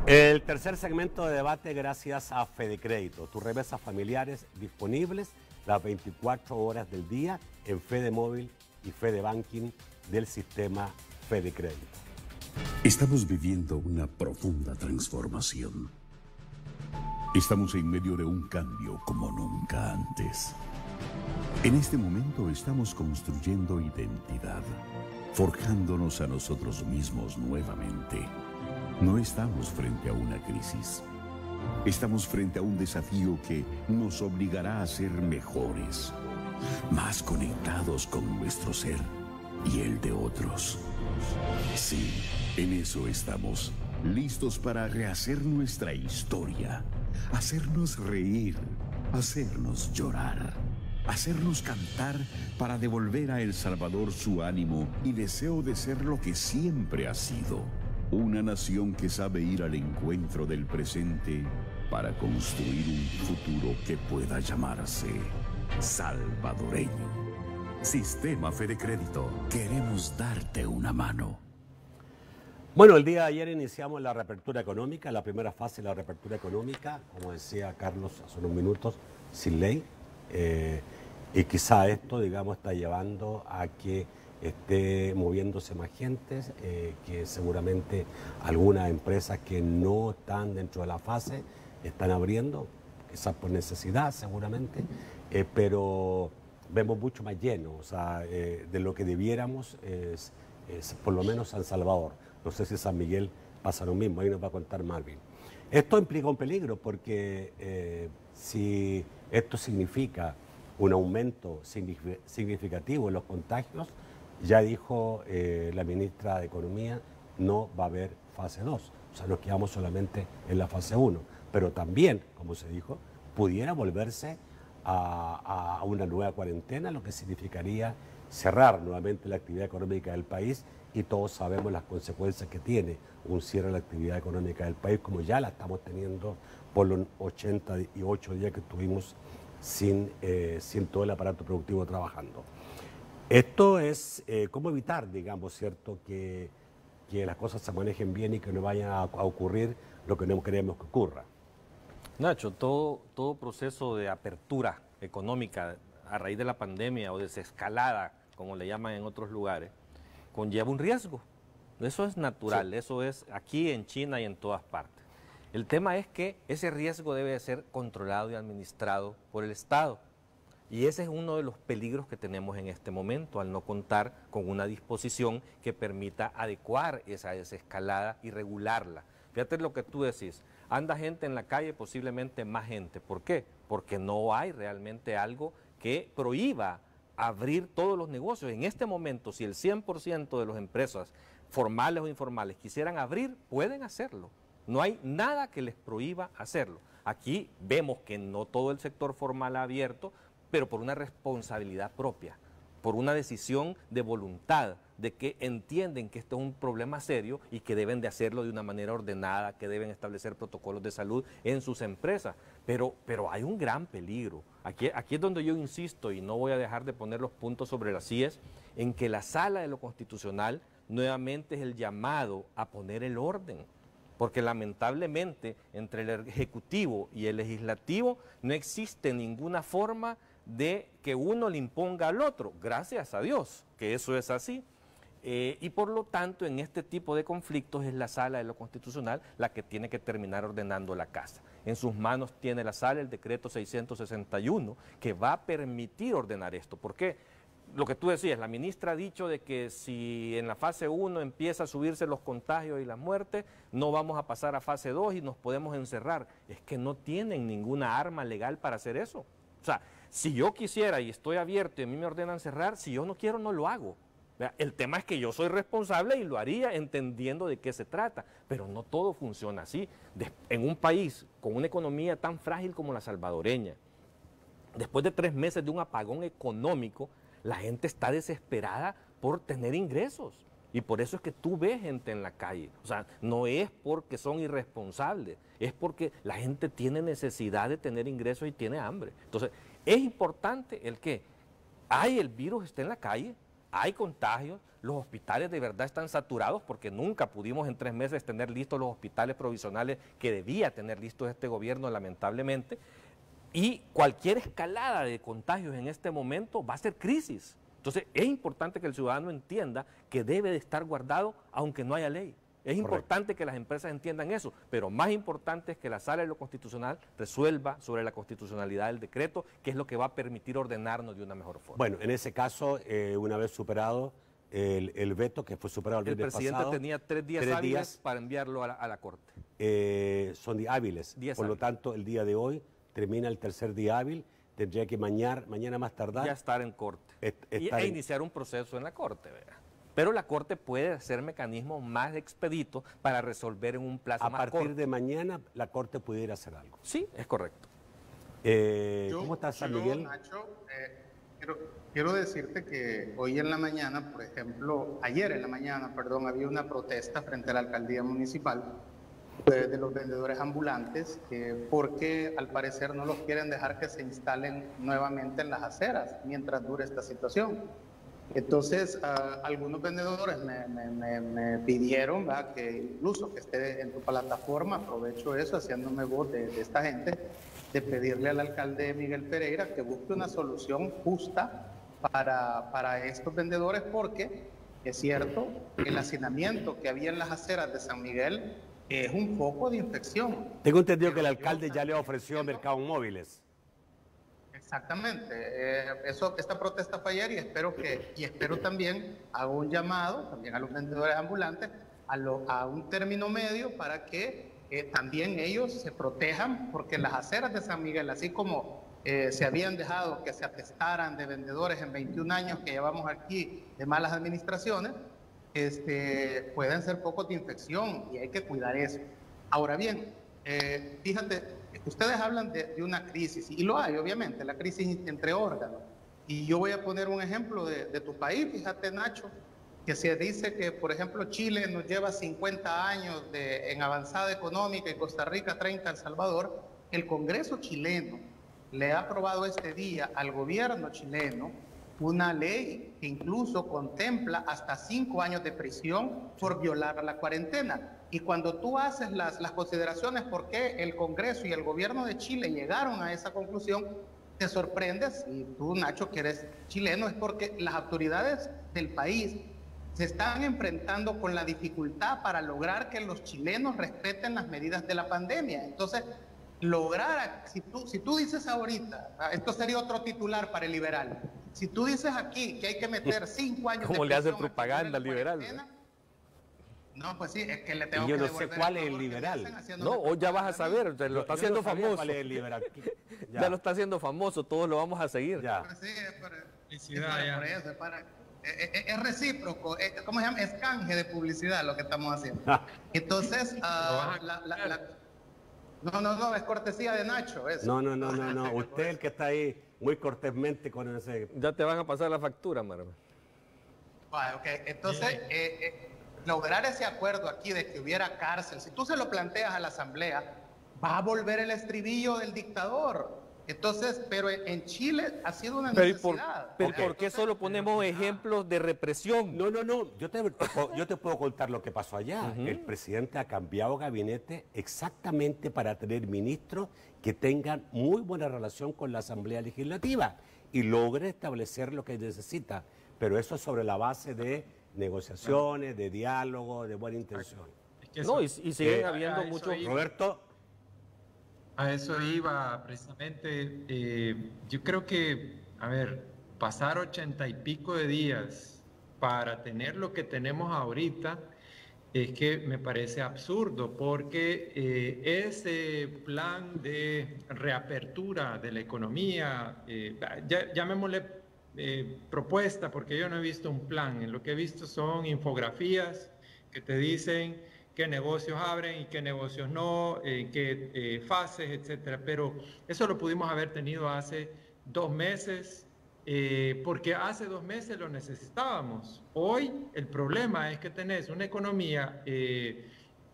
El tercer segmento de debate gracias a Fedecrédito, tus remesas familiares disponibles las 24 horas del día en Fedemóvil y Fedebanking del sistema Fedecrédito. Estamos viviendo una profunda transformación. Estamos en medio de un cambio como nunca antes. En este momento estamos construyendo identidad, forjándonos a nosotros mismos nuevamente. No estamos frente a una crisis. Estamos frente a un desafío que nos obligará a ser mejores, más conectados con nuestro ser y el de otros. Sí, en eso estamos, listos para rehacer nuestra historia, hacernos reír, hacernos llorar, hacernos cantar para devolver a El Salvador su ánimo y deseo de ser lo que siempre ha sido. Una nación que sabe ir al encuentro del presente para construir un futuro que pueda llamarse salvadoreño. Sistema Fedecrédito, queremos darte una mano. Bueno, el día de ayer iniciamos la reapertura económica, la primera fase de la reapertura económica, como decía Carlos hace unos minutos, sin ley. Y quizá esto, digamos, está llevando a que esté moviéndose más gente, que seguramente algunas empresas que no están dentro de la fase están abriendo, quizás por necesidad seguramente, pero vemos mucho más lleno, o sea, de lo que debiéramos es por lo menos San Salvador. No sé si San Miguel pasa lo mismo, ahí nos va a contar Marvin. Esto implica un peligro porque si esto significa un aumento significativo en los contagios, ya dijo la ministra de Economía, no va a haber fase 2, o sea, nos quedamos solamente en la fase 1, pero también, como se dijo, pudiera volverse a una nueva cuarentena, lo que significaría cerrar nuevamente la actividad económica del país, y todos sabemos las consecuencias que tiene un cierre de la actividad económica del país, como ya la estamos teniendo por los 88 días que estuvimos sin todo el aparato productivo trabajando. Esto es cómo evitar, digamos, ¿cierto?, que las cosas se manejen bien y que no vaya a ocurrir lo que no queremos que ocurra. Nacho, todo proceso de apertura económica a raíz de la pandemia o desescalada, como le llaman en otros lugares, conlleva un riesgo. Eso es natural, sí. Eso es aquí en China y en todas partes. El tema es que ese riesgo debe ser controlado y administrado por el Estado. Y ese es uno de los peligros que tenemos en este momento, al no contar con una disposición que permita adecuar esa desescalada y regularla. Fíjate lo que tú decís, anda gente en la calle, posiblemente más gente. ¿Por qué? Porque no hay realmente algo que prohíba abrir todos los negocios. En este momento, si el 100% de las empresas formales o informales quisieran abrir, pueden hacerlo. No hay nada que les prohíba hacerlo. Aquí vemos que no todo el sector formal ha abierto, pero por una responsabilidad propia, por una decisión de voluntad, de que entienden que esto es un problema serio y que deben de hacerlo de una manera ordenada, que deben establecer protocolos de salud en sus empresas. Pero hay un gran peligro. Aquí es donde yo insisto, y no voy a dejar de poner los puntos sobre las IES, en que la Sala de lo Constitucional nuevamente es el llamado a poner el orden. Porque lamentablemente entre el Ejecutivo y el Legislativo no existe ninguna forma de que uno le imponga al otro, gracias a Dios que eso es así. Y por lo tanto en este tipo de conflictos es la Sala de lo Constitucional la que tiene que terminar ordenando la casa. En sus manos tiene la Sala el decreto 661 que va a permitir ordenar esto. ¿Por qué? Lo que tú decías, la ministra ha dicho de que si en la fase 1 empieza a subirse los contagios y las muertes, no vamos a pasar a fase 2 y nos podemos encerrar. Es que no tienen ninguna arma legal para hacer eso. O sea, si yo quisiera y estoy abierto y a mí me ordenan cerrar, si yo no quiero no lo hago. El tema es que yo soy responsable y lo haría entendiendo de qué se trata, pero no todo funciona así. En un país con una economía tan frágil como la salvadoreña, después de 3 meses de un apagón económico, la gente está desesperada por tener ingresos. Y por eso es que tú ves gente en la calle. O sea, no es porque son irresponsables, es porque la gente tiene necesidad de tener ingresos y tiene hambre. Entonces, es importante el que el virus está en la calle, hay contagios, los hospitales de verdad están saturados porque nunca pudimos en 3 meses tener listos los hospitales provisionales que debía tener listos este gobierno, lamentablemente. Y cualquier escalada de contagios en este momento va a ser crisis. Entonces, es importante que el ciudadano entienda que debe de estar guardado aunque no haya ley. Es importante que las empresas entiendan eso, pero más importante es que la Sala de lo Constitucional resuelva sobre la constitucionalidad del decreto, que es lo que va a permitir ordenarnos de una mejor forma. Bueno, en ese caso, una vez superado el veto que fue superado el viernes pasado... El presidente tenía 3 días hábiles para enviarlo a la Corte. Son días hábiles, por lo tanto, el día de hoy termina el tercer día hábil, tendría que mañana más tardar... Ya estar en Corte e iniciar un proceso en la Corte, ¿verdad? Pero la Corte puede hacer mecanismos más expeditos para resolver en un plazo más corto. A partir de mañana la Corte pudiera hacer algo. Sí, es correcto. ¿Cómo estás, San Miguel? Nacho, quiero decirte que hoy en la mañana, por ejemplo, ayer en la mañana, perdón, había una protesta frente a la alcaldía municipal de los vendedores ambulantes, porque al parecer no los quieren dejar que se instalen nuevamente en las aceras mientras dure esta situación. Entonces, algunos vendedores me pidieron, ¿verdad?, que incluso que esté en tu plataforma, aprovecho eso, haciéndome voz de esta gente, de pedirle al alcalde Miguel Pereira que busque una solución justa para estos vendedores, porque es cierto que el hacinamiento que había en las aceras de San Miguel es un foco de infección. Tengo entendido que el alcalde ya le ofreció mercados móviles. Exactamente, esta protesta fue ayer y espero también, hago un llamado también a los vendedores ambulantes a un término medio para que también ellos se protejan, porque las aceras de San Miguel, así como se habían dejado que se atestaran de vendedores en 21 años que llevamos aquí de malas administraciones, pueden ser focos de infección y hay que cuidar eso. Ahora bien, fíjate, ustedes hablan de una crisis, y lo hay obviamente, la crisis entre órganos, y yo voy a poner un ejemplo de tu país. Fíjate, Nacho, que se dice que, por ejemplo, Chile nos lleva 50 años en avanzada económica y Costa Rica 30, El Salvador. El Congreso chileno le ha aprobado este día al gobierno chileno una ley que incluso contempla hasta 5 años de prisión por violar la cuarentena. Y cuando tú haces las consideraciones por qué el Congreso y el gobierno de Chile llegaron a esa conclusión, te sorprendes, y tú, Nacho, que eres chileno, es porque las autoridades del país se están enfrentando con la dificultad para lograr que los chilenos respeten las medidas de la pandemia. Entonces, si tú dices ahorita, esto sería otro titular para el liberal, si tú dices aquí que hay que meter 5 años ¿Cómo le hacen propaganda al liberal? No, pues sí, es que le tengo y yo que no sé cuál es el liberal. No, hoy ya vas a saber, lo está haciendo famoso. ¿Cuál es el liberal? Ya lo está haciendo famoso, todos lo vamos a seguir. Ya. Pues sí, es recíproco, ¿cómo se llama? Es canje de publicidad lo que estamos haciendo. Entonces, no, es cortesía de Nacho eso. No, usted el que está ahí muy cortésmente con ese... Ya te van a pasar la factura, Marvel. Vale, ok, entonces, lograr ese acuerdo aquí de que hubiera cárcel, si tú se lo planteas a la Asamblea, va a volver el estribillo del dictador. Entonces, pero en Chile ha sido una necesidad. Pero ¿por qué solo ponemos ejemplos de represión? No, yo te puedo contar lo que pasó allá. El presidente ha cambiado gabinete exactamente para tener ministros que tengan muy buena relación con la Asamblea Legislativa y logre establecer lo que necesita. Pero eso es sobre la base de negociaciones, de diálogo, de buena intención. No, y siguen habiendo muchos... Roberto... A eso iba precisamente. Yo creo que, pasar 80 y pico de días para tener lo que tenemos ahorita es que me parece absurdo, porque ese plan de reapertura de la economía, llamémosle propuesta, porque yo no he visto un plan. En lo que he visto son infografías que te dicen qué negocios abren y qué negocios no, qué fases, etcétera. Pero eso lo pudimos haber tenido hace 2 meses, porque hace 2 meses lo necesitábamos. Hoy el problema es que tenés una economía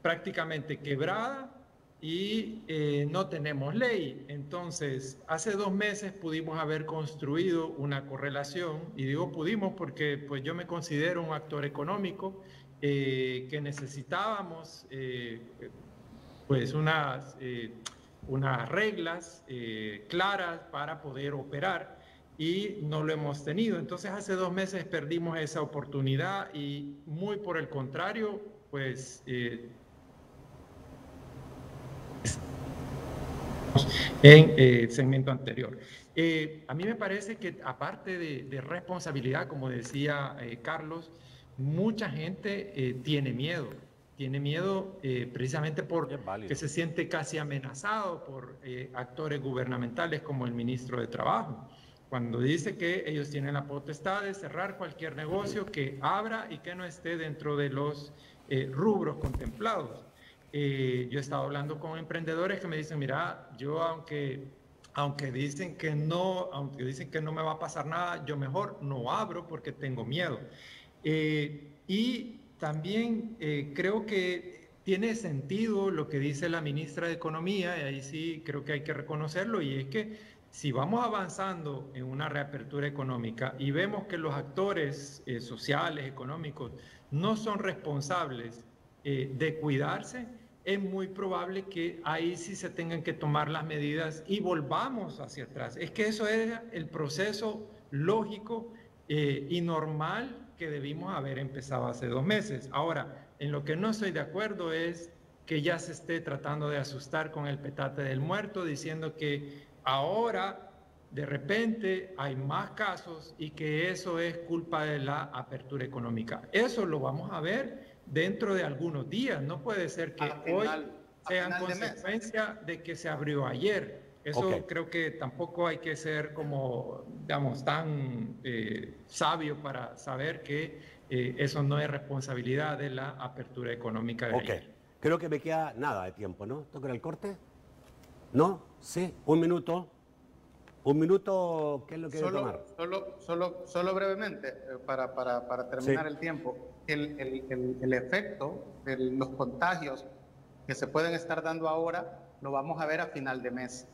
prácticamente quebrada y no tenemos ley. Entonces, hace 2 meses pudimos haber construido una correlación, y digo pudimos porque pues yo me considero un actor económico, que necesitábamos pues unas reglas claras para poder operar, y no lo hemos tenido. Entonces hace 2 meses perdimos esa oportunidad, y muy por el contrario, pues en el segmento anterior. A mí me parece que aparte de responsabilidad, como decía Carlos, mucha gente tiene miedo precisamente porque se siente casi amenazado por actores gubernamentales como el ministro de Trabajo, cuando dice que ellos tienen la potestad de cerrar cualquier negocio que abra y que no esté dentro de los rubros contemplados. Yo he estado hablando con emprendedores que me dicen, mira, yo aunque dicen que no me va a pasar nada, yo mejor no abro porque tengo miedo. Y también creo que tiene sentido lo que dice la ministra de Economía, y ahí sí creo que hay que reconocerlo, y es que si vamos avanzando en una reapertura económica y vemos que los actores sociales, económicos, no son responsables de cuidarse, es muy probable que ahí sí se tengan que tomar las medidas y volvamos hacia atrás. Es que eso es el proceso lógico y normal que debimos haber empezado hace 2 meses. Ahora, en lo que no estoy de acuerdo es que ya se esté tratando de asustar con el petate del muerto, diciendo que ahora de repente hay más casos y que eso es culpa de la apertura económica. Eso lo vamos a ver dentro de algunos días. No puede ser que hoy sean consecuencia de que se abrió ayer. Eso creo que tampoco hay que ser como, digamos, tan sabio para saber que eso no es responsabilidad de la apertura económica de ayer. Creo que me queda nada de tiempo, ¿no? ¿Toca el corte? ¿No? Sí, 1 minuto. 1 minuto, ¿qué es lo que debe tomar? Solo brevemente, para terminar el tiempo. El efecto de los contagios que se pueden estar dando ahora lo vamos a ver a final de mes.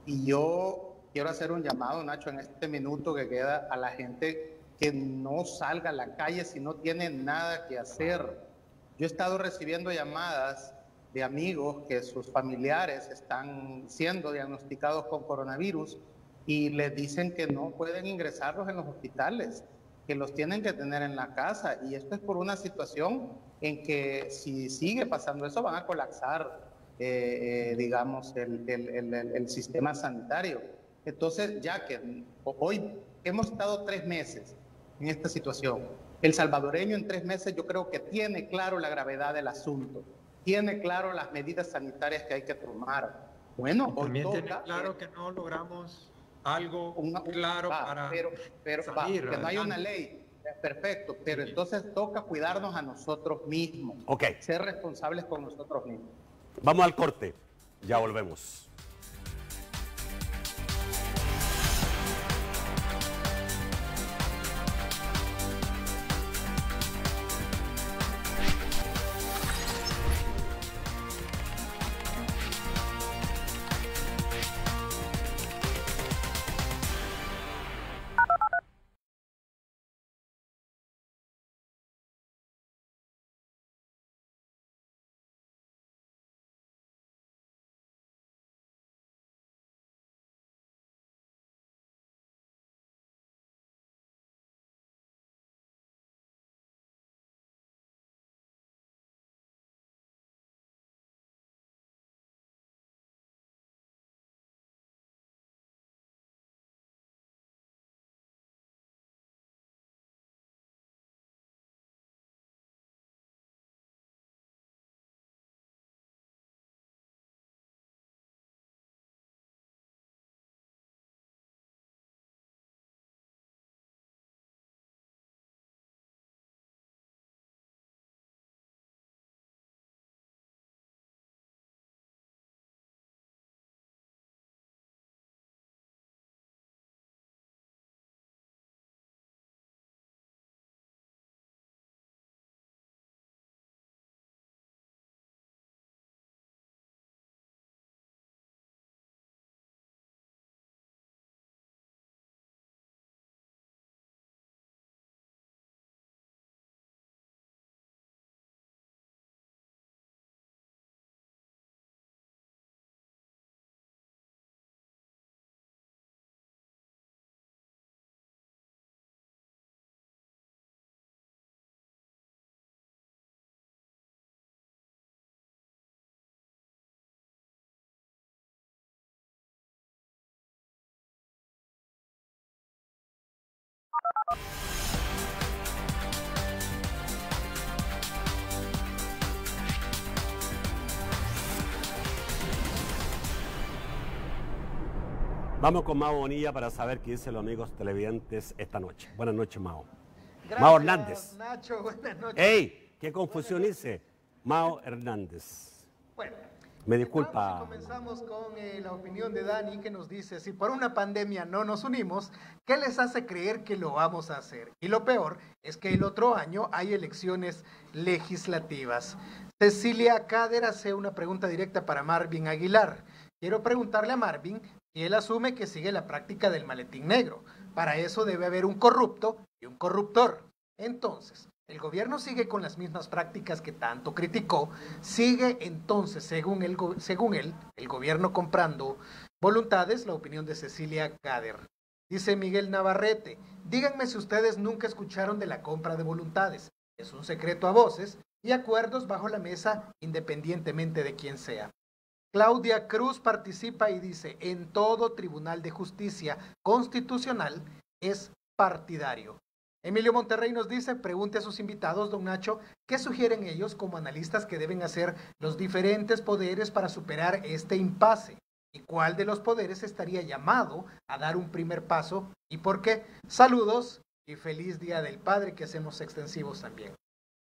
Y yo quiero hacer un llamado, Nacho, en este minuto que queda a la gente que no salga a la calle si no tiene nada que hacer. Yo he estado recibiendo llamadas de amigos que sus familiares están siendo diagnosticados con coronavirus y les dicen que no pueden ingresarlos en los hospitales, que los tienen que tener en la casa. Y esto es por una situación en que si sigue pasando eso van a colapsar digamos, el sistema sanitario. Entonces, ya que hoy hemos estado 3 meses en esta situación, el salvadoreño en 3 meses yo creo que tiene claro la gravedad del asunto, tiene claro las medidas sanitarias que hay que tomar. Bueno, hoy también toca, tiene claro que no logramos algo claro para salir, que no hay una ley. Perfecto, pero entonces toca cuidarnos a nosotros mismos, ser responsables con nosotros mismos. Vamos al corte, ya volvemos. Vamos con Mao Bonilla para saber qué dicen los amigos televidentes esta noche. Buenas noches, Mao. Gracias, Mao Hernández. Nacho, buenas noches. ¡Ey! ¿Qué confusión hice? Mao Hernández. Bueno, me disculpa. Comenzamos con la opinión de Dani, que nos dice, si por una pandemia no nos unimos, ¿qué les hace creer que lo vamos a hacer? Y lo peor es que el otro año hay elecciones legislativas. Cecilia Cáder hace una pregunta directa para Marvin Aguilar. Quiero preguntarle a Marvin Y él asume que sigue la práctica del maletín negro. Para eso debe haber un corrupto y un corruptor. Entonces, el gobierno sigue con las mismas prácticas que tanto criticó, sigue entonces, según él, el gobierno comprando voluntades. La opinión de Cecilia Gader. Dice Miguel Navarrete, díganme si ustedes nunca escucharon de la compra de voluntades. Es un secreto a voces y acuerdos bajo la mesa independientemente de quién sea. Claudia Cruz participa y dice, en todo Tribunal de Justicia Constitucional es partidario. Emilio Monterrey nos dice, pregunte a sus invitados, don Nacho, ¿qué sugieren ellos como analistas que deben hacer los diferentes poderes para superar este impasse? ¿Y cuál de los poderes estaría llamado a dar un primer paso? ¿Y por qué? Saludos y feliz Día del Padre, que hacemos extensivos también.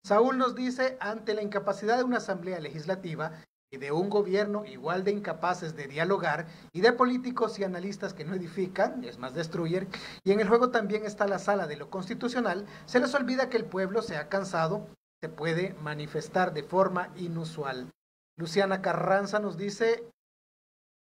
Saúl nos dice, ante la incapacidad de una asamblea legislativa y de un gobierno igual de incapaces de dialogar y de políticos y analistas que no edifican, es más destruyen, y en el juego también está la sala de lo constitucional, se les olvida que el pueblo se ha cansado, se puede manifestar de forma inusual. Luciana Carranza nos dice,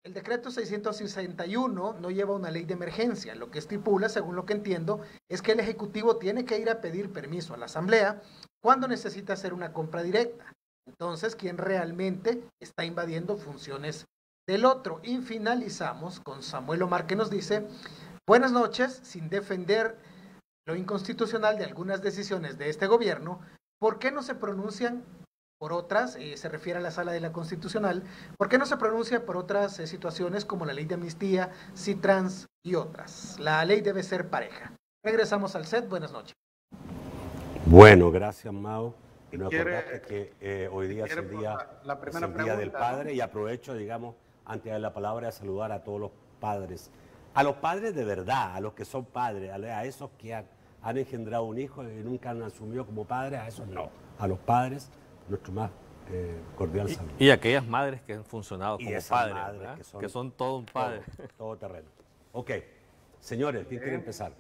el decreto 661 no lleva una ley de emergencia, lo que estipula, según lo que entiendo, es que el Ejecutivo tiene que ir a pedir permiso a la Asamblea cuando necesita hacer una compra directa. Entonces, ¿quién realmente está invadiendo funciones del otro? Y finalizamos con Samuel Omar, que nos dice, buenas noches, sin defender lo inconstitucional de algunas decisiones de este gobierno, ¿por qué no se pronuncian por otras, se refiere a la sala de la constitucional, por qué no se pronuncia por otras situaciones como la ley de amnistía, CITRANS y otras? La ley debe ser pareja. Regresamos al set, buenas noches. Bueno, gracias, Mao. Y nos acordaste que hoy día es el día del Padre, y aprovecho, digamos, antes de dar la palabra, a saludar a todos los padres. A los padres de verdad, a los que son padres, a esos que han engendrado un hijo y nunca han asumido como padres, a esos no. A los padres, nuestro más cordial saludo. Y aquellas madres que han funcionado como padres, madres que son todo un padre. Todo terreno. Ok, señores, ¿quién quiere empezar?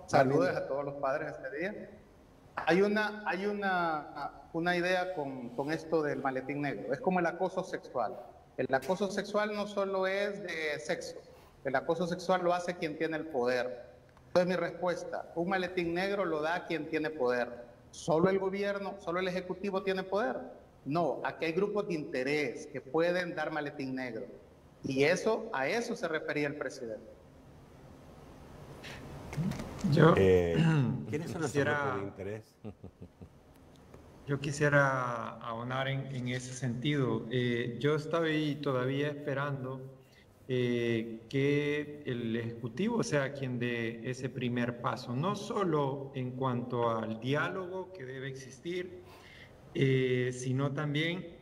Saludos a todos los padres este día. Hay una idea con esto del maletín negro. Es como el acoso sexual. El acoso sexual no solo es de sexo. El acoso sexual lo hace quien tiene el poder. Entonces mi respuesta, un maletín negro lo da quien tiene poder. ¿Solo el gobierno, solo el ejecutivo tiene poder? No, aquí hay grupos de interés que pueden dar maletín negro. Y a eso se refería el presidente. ¿Quiénes son los grupos de interés? Yo quisiera abonar en ese sentido. Yo estoy todavía esperando que el Ejecutivo sea quien dé ese primer paso, no solo en cuanto al diálogo que debe existir, sino también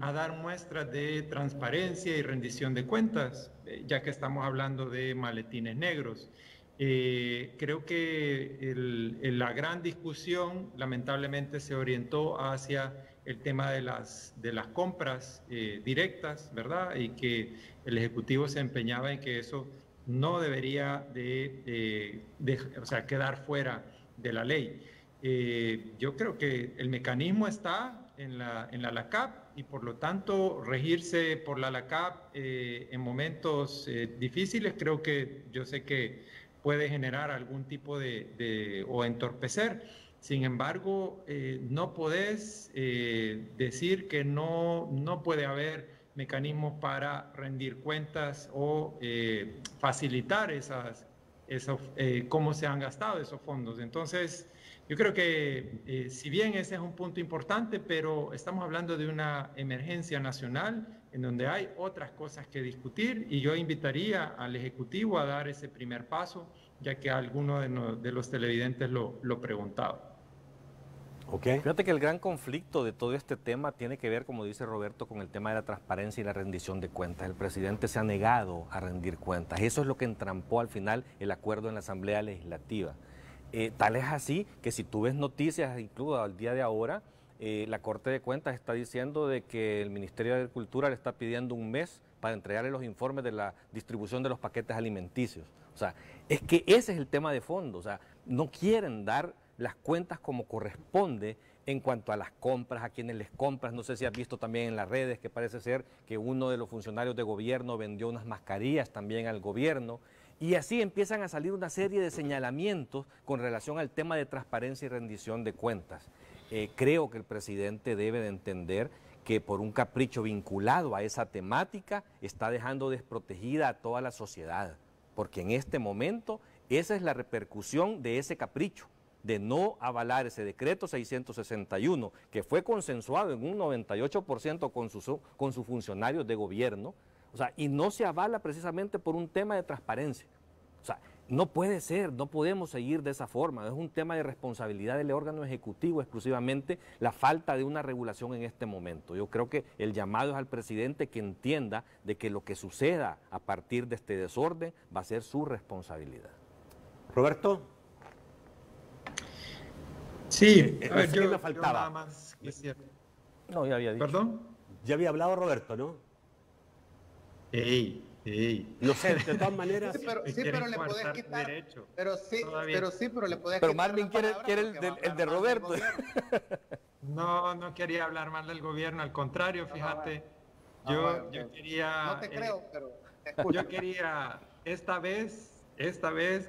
a dar muestras de transparencia y rendición de cuentas, ya que estamos hablando de maletines negros. Creo que la gran discusión lamentablemente se orientó hacia el tema de las compras directas, ¿verdad? Y que el Ejecutivo se empeñaba en que eso no debería quedar fuera de la ley. Yo creo que el mecanismo está en la LACAP y por lo tanto regirse por la LACAP en momentos difíciles, creo que yo sé que puede generar algún tipo o entorpecer. Sin embargo, no podés decir que no puede haber mecanismos para rendir cuentas o facilitar cómo se han gastado esos fondos. Entonces, yo creo que si bien ese es un punto importante, pero estamos hablando de una emergencia nacional en donde hay otras cosas que discutir y yo invitaría al Ejecutivo a dar ese primer paso, ya que alguno de los televidentes lo preguntaba. Okay. Fíjate que el gran conflicto de todo este tema tiene que ver, como dice Roberto, con el tema de la transparencia y la rendición de cuentas. El presidente se ha negado a rendir cuentas. Eso es lo que entrampó al final el acuerdo en la Asamblea Legislativa. Tal es así que si tú ves noticias, incluso al día de ahora, la Corte de Cuentas está diciendo de que el Ministerio de Agricultura le está pidiendo un mes para entregarle los informes de la distribución de los paquetes alimenticios. O sea, es que ese es el tema de fondo. O sea, no quieren dar las cuentas como corresponde en cuanto a las compras, a quienes les compras. No sé si has visto también en las redes que parece ser que uno de los funcionarios de gobierno vendió unas mascarillas también al gobierno. Y así empiezan a salir una serie de señalamientos con relación al tema de transparencia y rendición de cuentas. Creo que el presidente debe de entender que por un capricho vinculado a esa temática está dejando desprotegida a toda la sociedad, porque en este momento esa es la repercusión de ese capricho, de no avalar ese decreto 661, que fue consensuado en un 98% con sus funcionarios de gobierno, o sea, y no se avala precisamente por un tema de transparencia. O sea, no puede ser, no podemos seguir de esa forma. Es un tema de responsabilidad del órgano ejecutivo exclusivamente la falta de una regulación en este momento. Yo creo que el llamado es al presidente que entienda de que lo que suceda a partir de este desorden va a ser su responsabilidad. Roberto. Sí, a ver, yo me faltaba. nada más quisiera... No, ya había dicho. ¿Perdón? Ya había hablado Roberto, ¿no? Ey. No sé, de todas maneras. Sí, pero le podés quitar. Derecho. Pero le podés Pero quitar. Marvin quiere el de Roberto. No quería hablar mal del gobierno, al contrario, fíjate. Yo quería. No te creo, pero. Yo quería, esta vez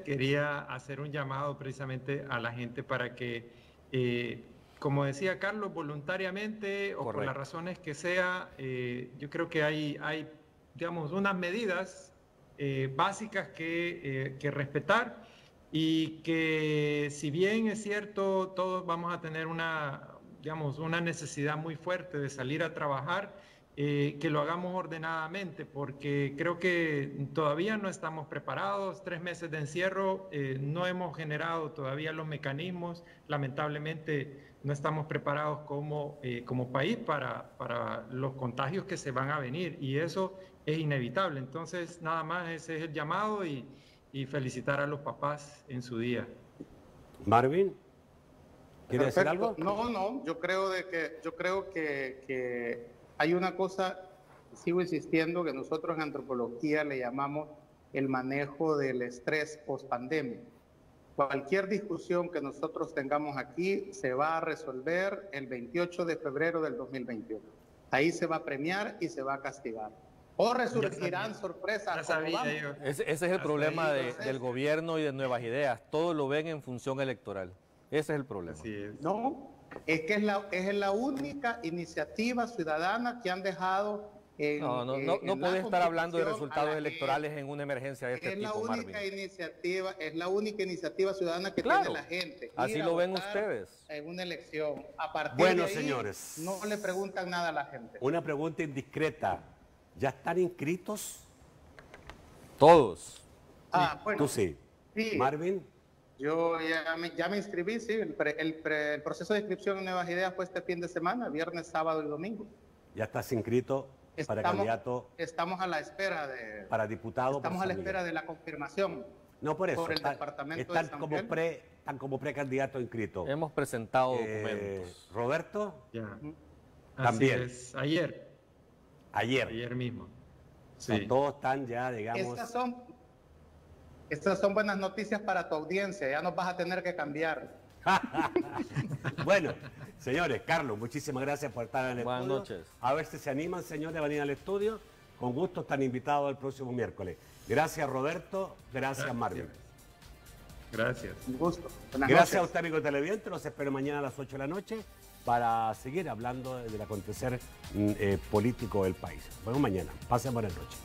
quería hacer un llamado precisamente a la gente para que, como decía Carlos, voluntariamente o por las razones que sea, yo creo que hay digamos, unas medidas básicas que respetar y que, si bien es cierto, todos vamos a tener una necesidad muy fuerte de salir a trabajar, que lo hagamos ordenadamente, porque creo que todavía no estamos preparados. 3 meses de encierro, no hemos generado todavía los mecanismos. Lamentablemente no estamos preparados como país para los contagios que se van a venir, y eso es inevitable. Entonces, nada más ese es el llamado, y felicitar a los papás en su día. Marvin, ¿quieres decir algo? No, yo creo que hay una cosa, sigo insistiendo, que nosotros en antropología le llamamos el manejo del estrés post-pandemia. Cualquier discusión que nosotros tengamos aquí se va a resolver el 28 de febrero del 2021. Ahí se va a premiar y se va a castigar. O resurgirán sorpresas. Ese es el problema del gobierno y de Nuevas Ideas. Todos lo ven en función electoral. Ese es el problema. No, es que es la única iniciativa ciudadana que han dejado. No puede estar hablando de resultados electorales en una emergencia de este tipo, Marvin. Es la única iniciativa ciudadana que tiene la gente. Así lo ven ustedes. En una elección. A partir de ahí, señores, no le preguntan nada a la gente. Una pregunta indiscreta. ¿Ya están inscritos? Todos. Bueno. Tú sí. Marvin. Yo ya me inscribí, sí. El proceso de inscripción en Nuevas Ideas fue este fin de semana, viernes, sábado y domingo. ¿Ya estás inscrito para candidato? Estamos a la espera de... Para diputado. Estamos a la espera de la confirmación. No, por eso. Por el departamento están de San como Miguel. están como precandidato inscrito. Hemos presentado documentos. ¿Roberto? Ya. También. Así es. Ayer mismo. Sí. O sea, todos están ya, digamos... Estas son buenas noticias para tu audiencia. Ya nos vas a tener que cambiar. Bueno, señores, Carlos, muchísimas gracias por estar en el estudio. Buenas noches. A ver si se animan, señores, a venir al estudio. Con gusto están invitados el próximo miércoles. Gracias, Roberto. Gracias, Marvin. Gracias. Un gusto. Gracias a usted, amigo televidente. Los espero mañana a las 8 de la noche para seguir hablando del acontecer político del país. Bueno, mañana. Pasen buenas noches.